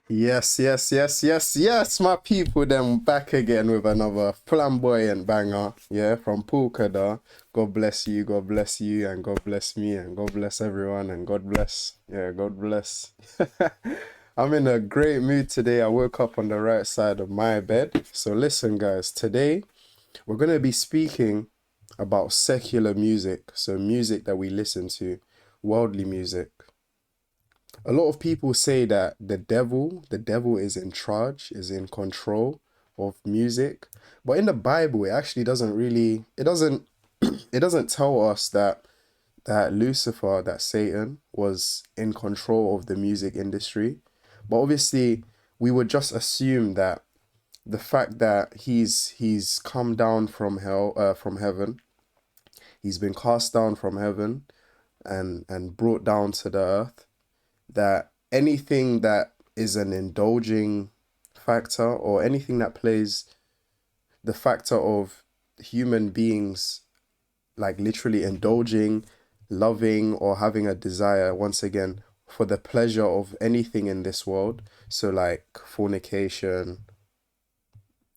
Yes, my people, them back again with another flamboyant banger, yeah, from Khadar. God bless you, and God bless me, and God bless everyone, and God bless, yeah, God bless. I'm in a great mood today. I woke up on the right side of my bed. So listen, guys, today we're going to be speaking about secular music, so music that we listen to, worldly music. A lot of people say that the devil is in charge, is in control of music. But in the Bible, it actually doesn't really, it doesn't tell us that Lucifer, that Satan was in control of the music industry. But obviously, we would just assume that the fact that he's come down from hell, from heaven, he's been cast down from heaven and brought down to the earth, that anything that is an indulging factor or anything that plays the factor of human beings like literally indulging, loving, or having a desire once again for the pleasure of anything in this world, so like fornication,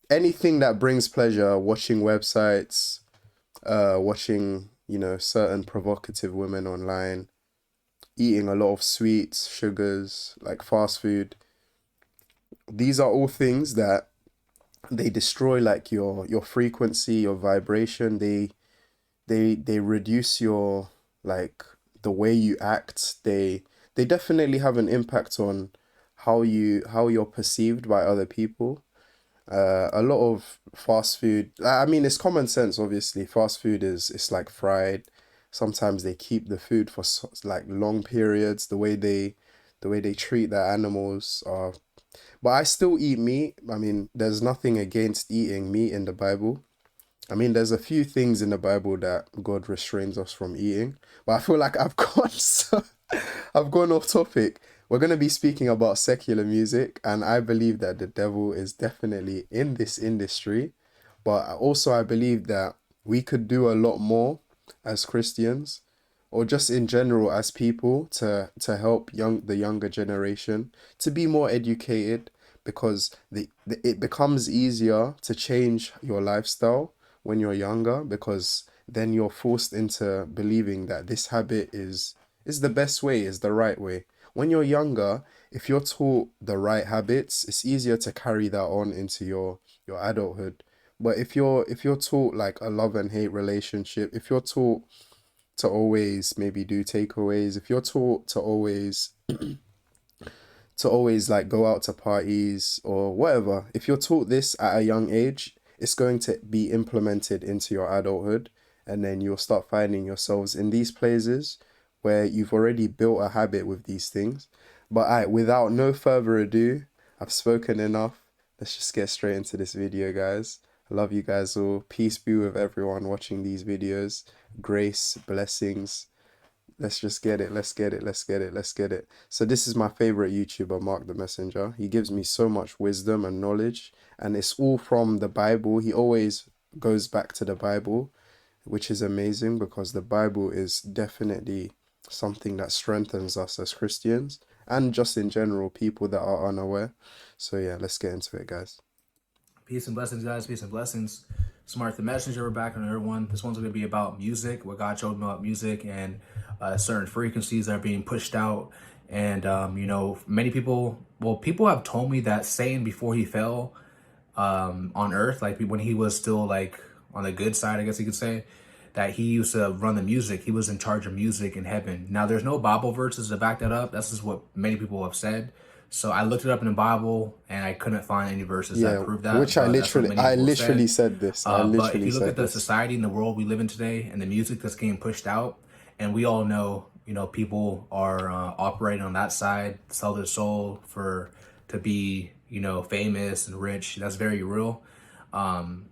anything that brings pleasure, watching websites, watching, certain provocative women online, eating a lot of sweets, sugars, like fast food. These are all things that they destroy like your frequency, your vibration. They reduce your, like, the way you act. They definitely have an impact on how you're perceived by other people. A lot of fast food, I mean, it's common sense, obviously. Fast food is, it's like fried. Sometimes they keep the food for like long periods. The way they treat their animals are. But I still eat meat. I mean, there's nothing against eating meat in the Bible. I mean, there's a few things in the Bible that God restrains us from eating, but I feel like I've gone off topic. We're going to be speaking about secular music, and I believe that the devil is definitely in this industry, but also I believe that we could do a lot more as Christians, or just in general as people, to help the younger generation to be more educated, because it becomes easier to change your lifestyle when you're younger, because then you're forced into believing that this habit is the best way, is the right way. When you're younger, if you're taught the right habits, it's easier to carry that on into your adulthood. But if you're taught like a love and hate relationship, if you're taught to always maybe do takeaways, if you're taught to always like go out to parties or whatever, if you're taught this at a young age, it's going to be implemented into your adulthood, and then you'll start finding yourselves in these places where you've already built a habit with these things. But without no further ado, I've spoken enough. Let's just get straight into this video, guys. I love you guys all. Peace be with everyone watching these videos. Grace, blessings. Let's just get it. Let's get it. Let's get it. Let's get it. So this is my favorite YouTuber, MarcTheMessenger. He gives me so much wisdom and knowledge, and it's all from the Bible. He always goes back to the Bible, which is amazing, because the Bible is definitely something that strengthens us as Christians, and just in general, people that are unaware. So yeah, let's get into it, guys. Peace and blessings, guys. Peace and blessings. Smart the Messenger. We're back on another one. This one's going to be about music, what God showed me about music, and certain frequencies that are being pushed out. And, many people, people have told me that Satan, before he fell on earth, like when he was still like on the good side, I guess you could say, that he used to run the music. He was in charge of music in heaven. Now, there's no Bible verses to back that up. That's just what many people have said. So I looked it up in the Bible and I couldn't find any verses that Yeah, prove that, which I but that's what literally, many I people have literally said. said this. I But if literally you look said at the this. society and the world we live in today and the music that's getting pushed out, and we all know, people are operating on that side, sell their soul to be, famous and rich. That's very real. And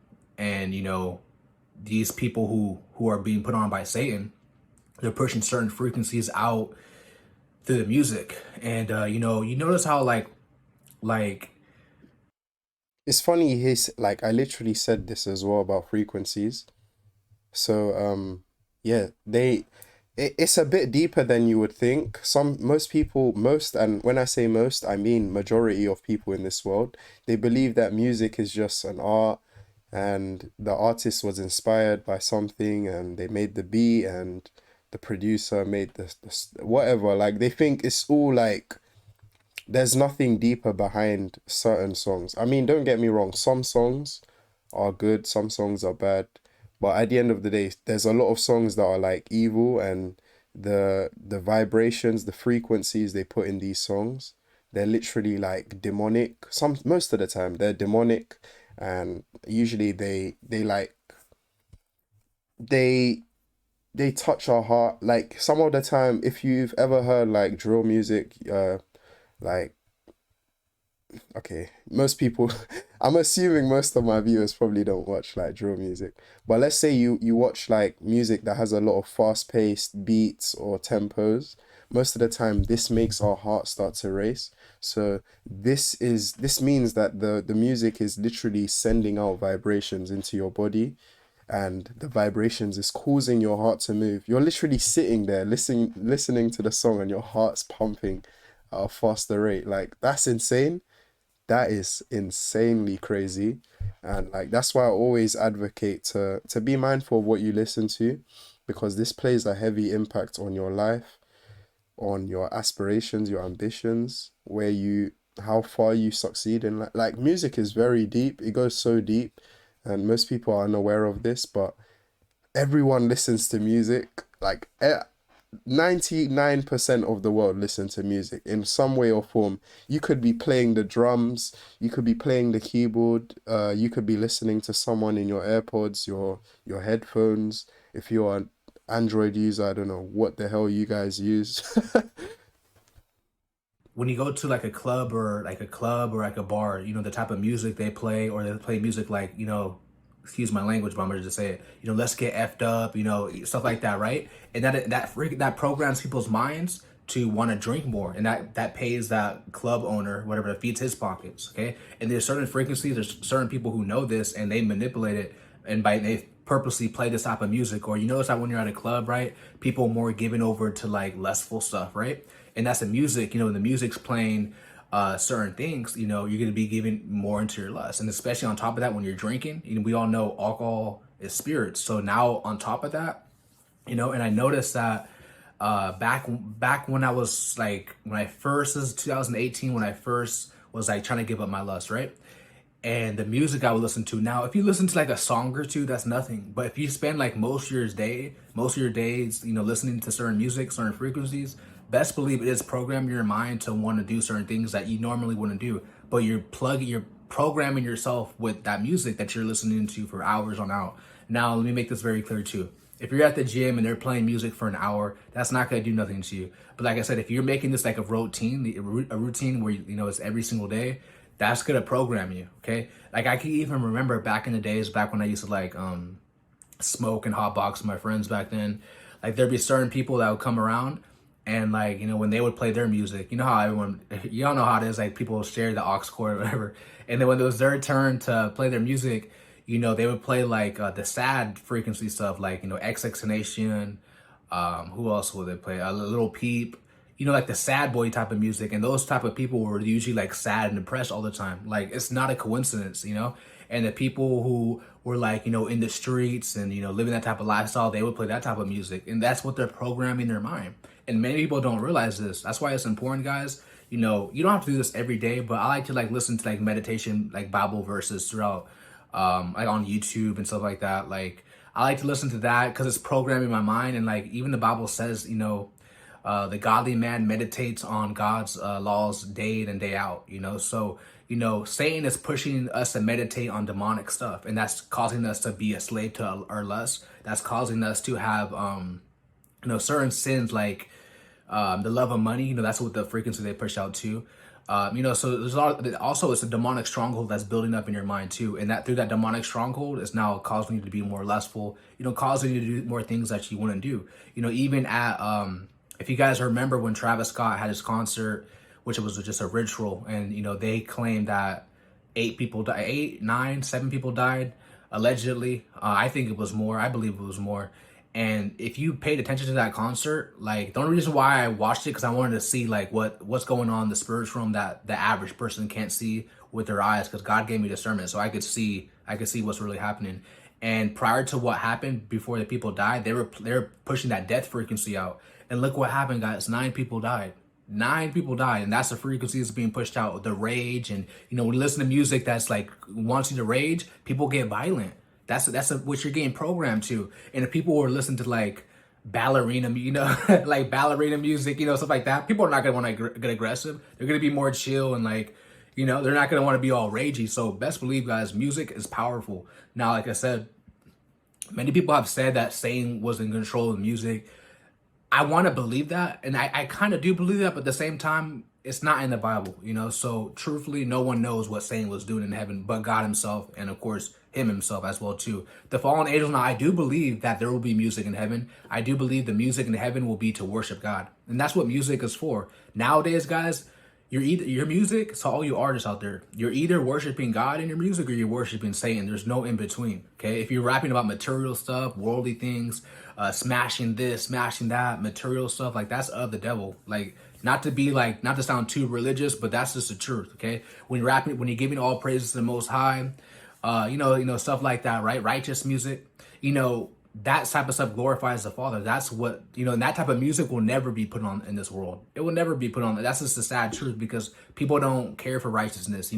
these people who are being put on by Satan, they're pushing certain frequencies out through the music, and you notice how like It's funny, he's like, I literally said this as well about frequencies. So yeah, it's a bit deeper than you would think. Most people, and when I say most, I mean majority of people in this world, they believe that music is just an art, and the artist was inspired by something, and they made the beat, and the producer made whatever. Like they think it's all like there's nothing deeper behind certain songs. I mean, don't get me wrong, some songs are good, some songs are bad, but at the end of the day, there's a lot of songs that are like evil, and the vibrations, the frequencies they put in these songs, they're literally like demonic. Most of the time they're demonic, and usually they like they they touch our heart. Like some of the time, if you've ever heard like drill music, like okay, most people, I'm assuming most of my viewers probably don't watch like drill music. But let's say you watch like music that has a lot of fast-paced beats or tempos. Most of the time, this makes our heart start to race. So this means that the music is literally sending out vibrations into your body, and the vibrations is causing your heart to move. You're literally sitting there listening to the song, and your heart's pumping at a faster rate. Like that's insane. That is insanely crazy. And like that's why I always advocate to be mindful of what you listen to, because this plays a heavy impact on your life, on your aspirations, your ambitions, where you how far you succeed in like music is very deep. It goes so deep, and most people are unaware of this, but everyone listens to music. Like 99% of the world listen to music in some way or form. You could be playing the drums, you could be playing the keyboard, you could be listening to someone in your AirPods, your headphones. If you're an Android user, I don't know what the hell you guys use. When you go to like a club or like a bar, the type of music they play, or they play music like, excuse my language, but I'm gonna just say it, let's get effed up, stuff like that, right? And that programs people's minds to want to drink more, and that pays that club owner whatever, that feeds his pockets, okay? And there's certain frequencies, there's certain people who know this, and they manipulate it, and they purposely play this type of music. Or you notice that when you're at a club, right, people are more given over to like lustful stuff, right? And that's the music, the music's playing certain things, you're going to be giving more into your lust. And especially on top of that, when you're drinking, we all know alcohol is spirits. So now on top of that, and I noticed that back when I was like, when I first, this is 2018, when I first was like trying to give up my lust, right? And the music I would listen to. Now, if you listen to like a song or two, that's nothing. But if you spend like most of your days, listening to certain music, certain frequencies, best believe it is programming your mind to want to do certain things that you normally wouldn't do. But you're programming yourself with that music that you're listening to for hours on out. Now, let me make this very clear too. If you're at the gym and they're playing music for an hour, that's not going to do nothing to you. But like I said, if you're making this like a routine where it's every single day, that's gonna program you, okay? Like I can even remember back in the days, back when I used to like smoke and hotbox with my friends back then. Like there'd be certain people that would come around, and like when they would play their music, how everyone, y'all know how it is, like people share the aux cord or whatever. And then when it was their turn to play their music, they would play like the sad frequency stuff, like XXNation. Who else would they play? A Little Peep. Like the sad boy type of music, and those type of people were usually like sad and depressed all the time. Like it's not a coincidence. And the people who were like, in the streets and, living that type of lifestyle, they would play that type of music. And that's what they're programming their mind. And many people don't realize this. That's why it's important, guys. You don't have to do this every day, but I like to like listen to like meditation, like Bible verses throughout, like on YouTube and stuff like that. Like I like to listen to that because it's programming my mind. And like even the Bible says, the godly man meditates on God's laws day in and day out, So, Satan is pushing us to meditate on demonic stuff, and that's causing us to be a slave to our lust. That's causing us to have, certain sins like the love of money. That's what the frequency they push out too. So there's also it's a demonic stronghold that's building up in your mind too, and that through that demonic stronghold is now causing you to be more lustful. Causing you to do more things that you wouldn't do. Even at if you guys remember when Travis Scott had his concert, which was just a ritual, and they claimed that 8 people died, 8, 9, 7 people died allegedly. I think it was more. I believe it was more. And if you paid attention to that concert, like the only reason why I watched it because I wanted to see like what's going on in the spiritual realm that the average person can't see with their eyes, because God gave me discernment so I could see what's really happening. And prior to what happened before the people died, they were pushing that death frequency out. And look what happened, guys. 9 people died. 9 people died, and that's the frequency that's being pushed out. The rage, and when you listen to music that's like wants you to rage, people get violent. That's what you're getting programmed to. And if people were listening to like ballerina, like ballerina music, stuff like that, people are not gonna want to get aggressive. They're gonna be more chill and like, they're not gonna want to be all ragey. So best believe, guys, music is powerful. Now, like I said, many people have said that Satan was in control of music. I want to believe that, and I kind of do believe that, but at the same time, it's not in the Bible. So truthfully, no one knows what Satan was doing in heaven but God himself, and of course, him himself as well too. The fallen angels. Now, I do believe that there will be music in heaven. I do believe the music in heaven will be to worship God, and that's what music is for. Nowadays, guys, your music, so all you artists out there, you're either worshiping God in your music or you're worshiping Satan. There's no in between. Okay, if you're rapping about material stuff, worldly things, smashing this, smashing that, material stuff, like that's of the devil. Like, not to sound too religious, but that's just the truth. Okay, when you're rapping, when you're giving all praises to the Most High, stuff like that, right? Righteous music, that type of stuff glorifies the Father. That's what, and that type of music will never be put on in this world. It will never be put on. That's just the sad truth, because people don't care for righteousness.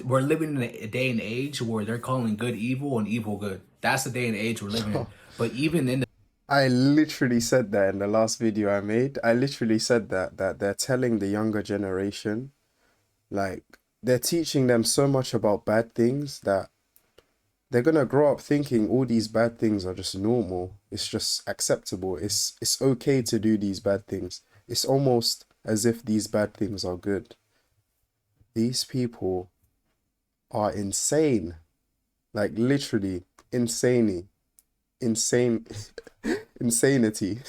We're living in a day and age where they're calling good evil and evil good. That's the day and age we're living in. But even in the I literally said that in the last video I made. I literally said that they're telling the younger generation, like, they're teaching them so much about bad things that they're gonna grow up thinking all these bad things are just normal. It's just acceptable. It's okay to do these bad things. It's almost as if these bad things are good. These people are insane. Like, literally insane, insane, insanity,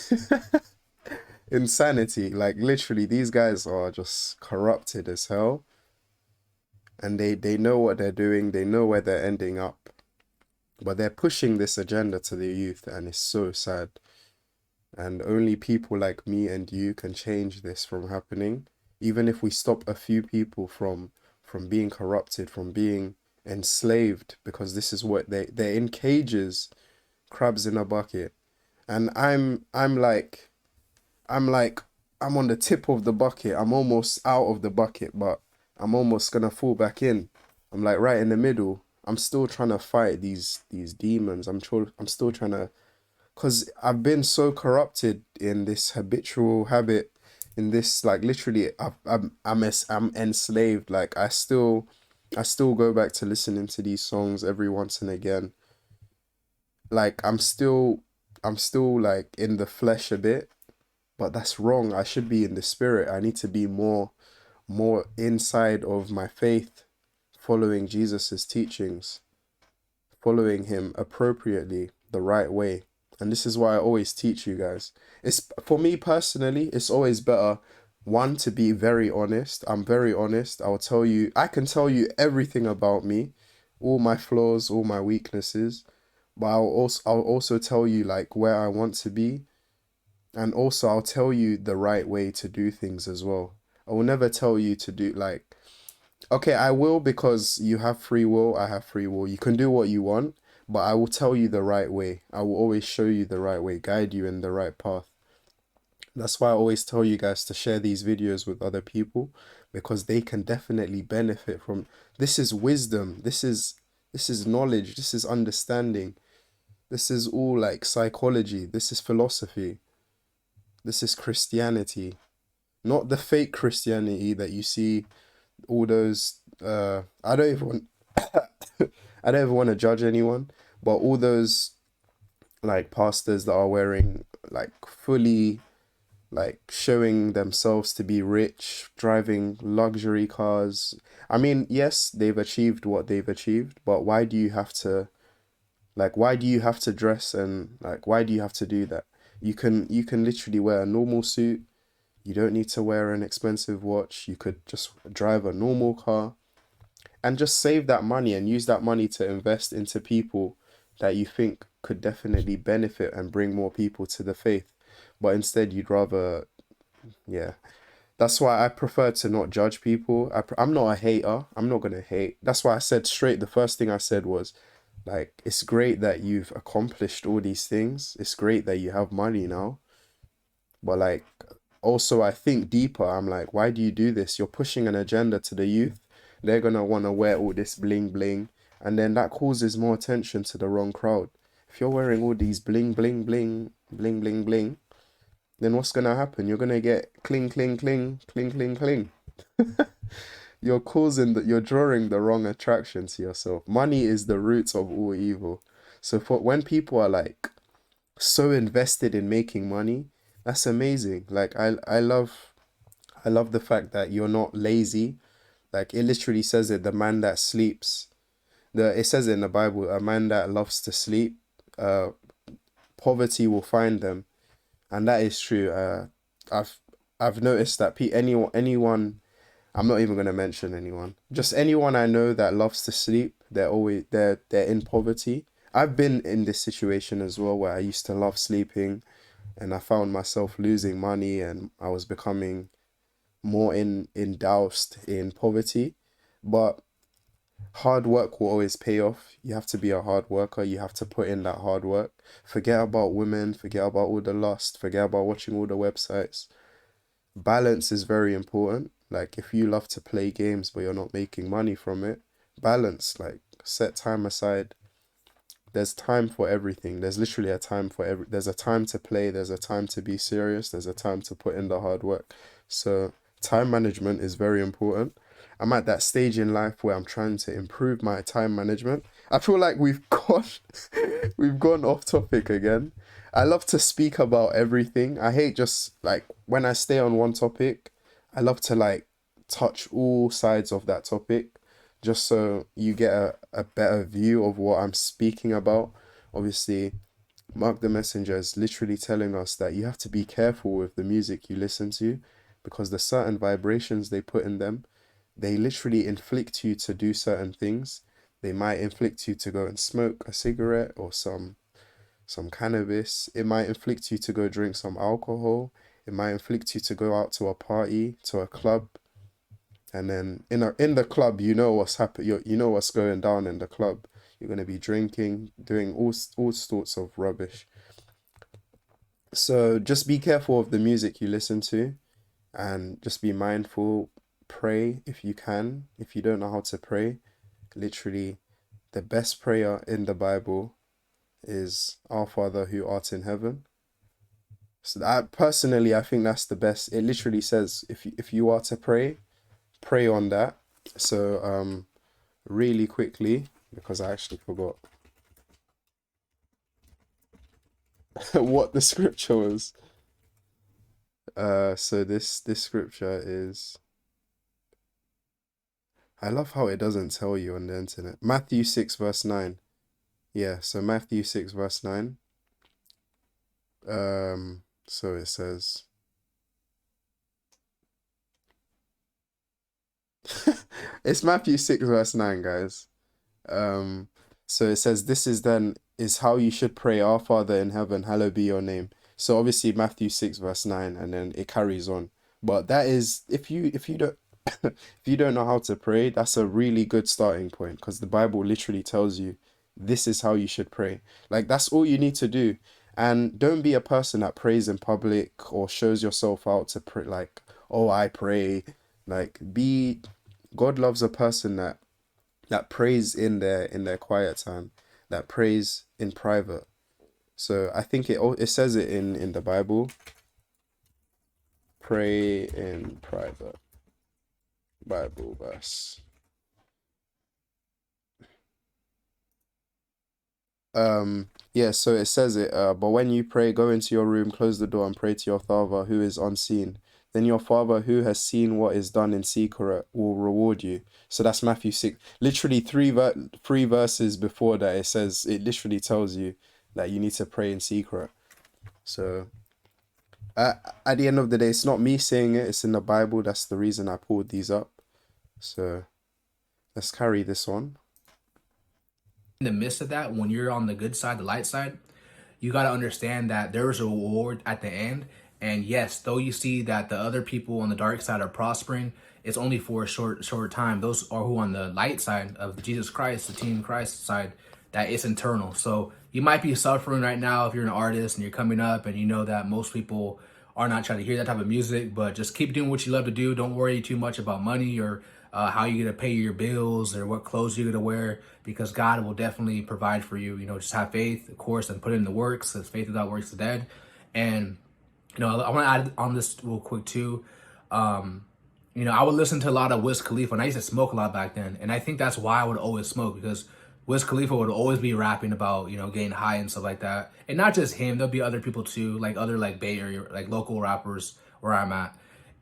insanity. Like, literally, these guys are just corrupted as hell, and they know what they're doing. They know where they're ending up, but they're pushing this agenda to the youth, and it's so sad. And only people like me and you can change this from happening. Even if we stop a few people from being corrupted, from being enslaved, because this is what they're in cages, crabs in a bucket. And I'm on the tip of the bucket. I'm almost out of the bucket, but I'm almost gonna fall back in. I'm like right in the middle. I'm still trying to fight these demons. I'm still trying to, because I've been so corrupted in this habitual habit, in this, like, literally I'm enslaved. Like, I still go back to listening to these songs every once and again. Like, I'm still like in the flesh a bit, but that's wrong. I should be in the spirit. I need to be more inside of my faith, following Jesus's teachings, following him appropriately, the right way. And this is why I always teach you guys. It's, for me personally, it's always better, one, to be very honest. I'm very honest. I can tell you everything about me, all my flaws, all my weaknesses, but I'll also tell you like where I want to be, and also I'll tell you the right way to do things as well. I will never tell you to do like, okay, I will, because you have free will, I have free will. You can do what you want, but I will tell you the right way. I will always show you the right way, guide you in the right path. That's why I always tell you guys to share these videos with other people, because they can definitely benefit from, this is wisdom, this is knowledge, this is understanding. This is all like psychology, this is philosophy, this is Christianity. Not the fake Christianity that you see, all those I don't even want I don't even want to judge anyone, but all those like pastors that are wearing like fully, like, showing themselves to be rich, driving luxury cars. I mean, yes, they've achieved what they've achieved, but why do you have to dress, and like, why do you have to do that? You can literally wear a normal suit. You don't need to wear an expensive watch. You could just drive a normal car and just save that money and use that money to invest into people that you think could definitely benefit and bring more people to the faith. But instead, you'd rather, yeah. That's why I prefer to not judge people. I'm not a hater. I'm not gonna hate. That's why I said straight. The first thing I said was, like, it's great that you've accomplished all these things. It's great that you have money now. But like, also I think deeper. I'm like, why do you do this? You're pushing an agenda to the youth. They're gonna want to wear all this bling bling, and then that causes more attention to the wrong crowd. If you're wearing all these bling bling bling bling bling bling, then what's gonna happen? You're gonna get cling cling cling cling cling cling. You're causing that. You're drawing the wrong attraction to yourself. Money is the root of all evil. So for when people are like so invested in making money, that's amazing. Like I love the fact that you're not lazy. Like it literally says it, the man that sleeps. It says it in the Bible, a man that loves to sleep, uh poverty will find them. And that is true. I've I've noticed that anyone, I'm not even gonna mention anyone. Just anyone I know that loves to sleep, they're in poverty. I've been in this situation as well where I used to love sleeping and I found myself losing money and I was becoming more doused in poverty. But hard work will always pay off. You have to be a hard worker. You have to put in that hard work. Forget about women, forget about all the lust, forget about watching all the websites. Balance is very important. Like if you love to play games but you're not making money from it, balance, like set time aside. There's time for everything. There's literally a time for there's a time to play, there's a time to be serious, there's a time to put in the hard work. So time management is very important. I'm at that stage in life where I'm trying to improve my time management. I feel like we've gone we've gone off topic again. I love to speak about everything. I hate just like when I stay on one topic, I love to like touch all sides of that topic just so you get a better view of what I'm speaking about. Obviously, Marc the Messenger is literally telling us that you have to be careful with the music you listen to because the certain vibrations they put in them, they literally inflict you to do certain things. They might inflict you to go and smoke a cigarette or some cannabis. It might inflict you to go drink some alcohol. It might inflict you to go out to a party, to a club, and then in the club, you know what's happening. You know what's going down in the club. You're gonna be drinking, doing all sorts of rubbish. So just be careful of the music you listen to, and just be mindful. Pray if you can. If you don't know how to pray, literally, the best prayer in the Bible is Our Father who art in heaven. So that personally, I think that's the best. It literally says if you are to pray, pray on that. So really quickly, because I actually forgot what the scripture was. So this scripture is, I love how it doesn't tell you on the internet. Matthew 6 verse 9. Yeah, so Matthew 6 verse 9. So it says it's Matthew 6 verse 9, guys. Um, so it says, this is then is how you should pray, Our Father in heaven, hallowed be your name. So obviously Matthew 6 verse 9, and then it carries on. But that is, if you don't if you don't know how to pray, that's a really good starting point because the Bible literally tells you this is how you should pray. Like that's all you need to do. And don't be a person that prays in public or shows yourself out to pray like, oh, I pray. Like be God loves a person that prays in their quiet time, that prays in private. So I think it says it in the Bible. Pray in private. Bible verse. Yeah, so it says it, but when you pray, go into your room, close the door, and pray to your Father who is unseen. Then your Father who has seen what is done in secret will reward you. So that's Matthew 6. Literally three verses before that, it literally tells you that you need to pray in secret. So at the end of the day, it's not me saying it, it's in the Bible. That's the reason I pulled these up. So let's carry this on. in the midst of that, when you're on the good side, the light side, you got to understand that there is a reward at the end. And yes, though you see that the other people on the dark side are prospering, it's only for a short time. Those are who on the light side of Jesus Christ, the Team Christ side, that it's eternal. So you might be suffering right now if you're an artist and you're coming up, and you know that most people are not trying to hear that type of music. But just keep doing what you love to do. Don't worry too much about money or how you're gonna pay your bills or what clothes you're gonna wear, because God will definitely provide for you. You know, just have faith, of course, and put in the works, because faith without works is dead. And I want to add on this real quick too. I would listen to a lot of Wiz Khalifa, and I used to smoke a lot back then. And I think that's why I would always smoke, because Wiz Khalifa would always be rapping about, getting high and stuff like that. And not just him, there'll be other people too, like other like Bay Area, like local rappers where I'm at.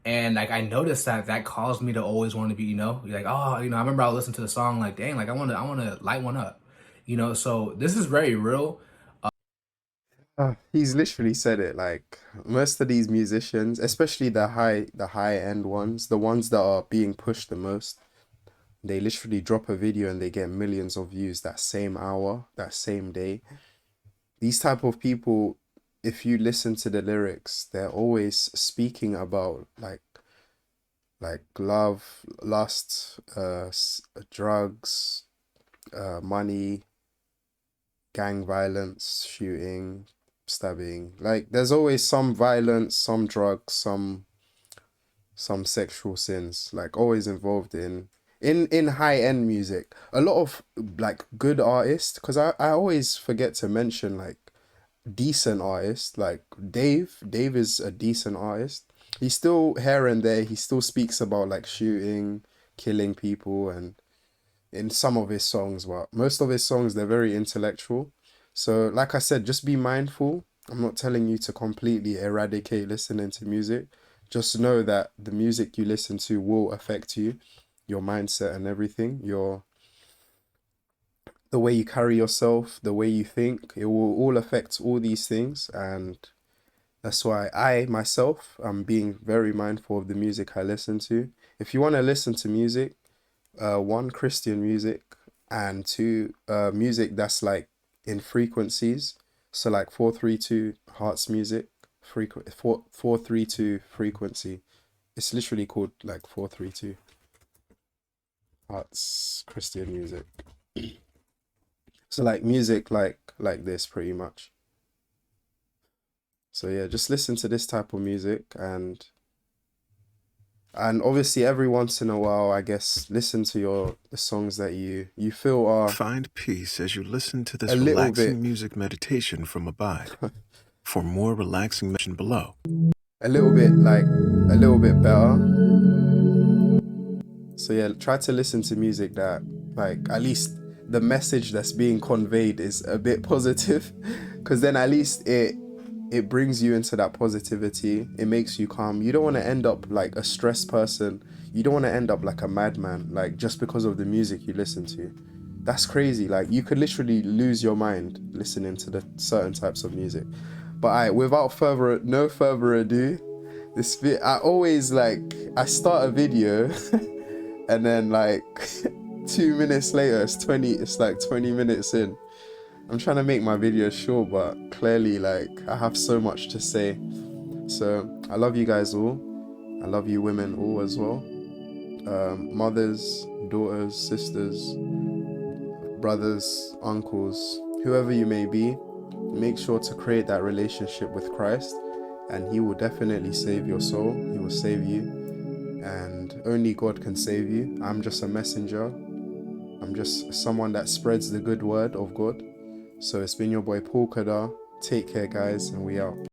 And like I noticed that caused me to always want to be, like, oh, I remember I would listen to the song like, dang, like I want to light one up. So this is very real. He's literally said it. Like most of these musicians, especially the high end ones, the ones that are being pushed the most, they literally drop a video and they get millions of views that same hour, that same day. These type of people, if you listen to the lyrics, they're always speaking about like love, lust, drugs, money, gang violence, shooting, stabbing. Like there's always some violence, some drugs, some sexual sins, like always involved in high end music. A lot of like good artists, because I always forget to mention like decent artists. Like Dave is a decent artist. He's still here and there, he still speaks about like shooting, killing people, and in some of his songs, but most of his songs, they're very intellectual. So like I said, just be mindful. I'm not telling you to completely eradicate listening to music. Just know that the music you listen to will affect you, your mindset and everything, your the way you carry yourself, the way you think. It will all affect all these things, and that's why I myself am being very mindful of the music I listen to. If you want to listen to music, one, Christian music, and two, music that's like in frequencies. So like 432 Hertz music, 432 frequency. It's literally called like 432 Hertz Christian music. So like music like this pretty much. So yeah, just listen to this type of music, and obviously every once in a while, I guess, listen to the songs that you feel are Find peace as you listen to a this little relaxing bit music meditation from Abide. For more relaxing meditation below. a little bit like a little bit better. So yeah, try to listen to music that like at least the message that's being conveyed is a bit positive, because then at least it brings you into that positivity. It makes you calm. You don't want to end up like a stressed person. You don't want to end up like a madman, like just because of the music you listen to. That's crazy. Like you could literally lose your mind listening to the certain types of music. But without no further ado, I always like I start a video and then like 2 minutes later it's like 20 minutes in. I'm trying to make my videos short, but clearly like I have so much to say. So I love you guys all. I love you women all as well. Mothers, daughters, sisters, brothers, uncles, whoever you may be, make sure to create that relationship with Christ, and he will definitely save your soul. He will save you, and only God can save you. I'm just a messenger. I'm just someone that spreads the good word of God. So it's been your boy Paul Khadar. Take care, guys, and we out.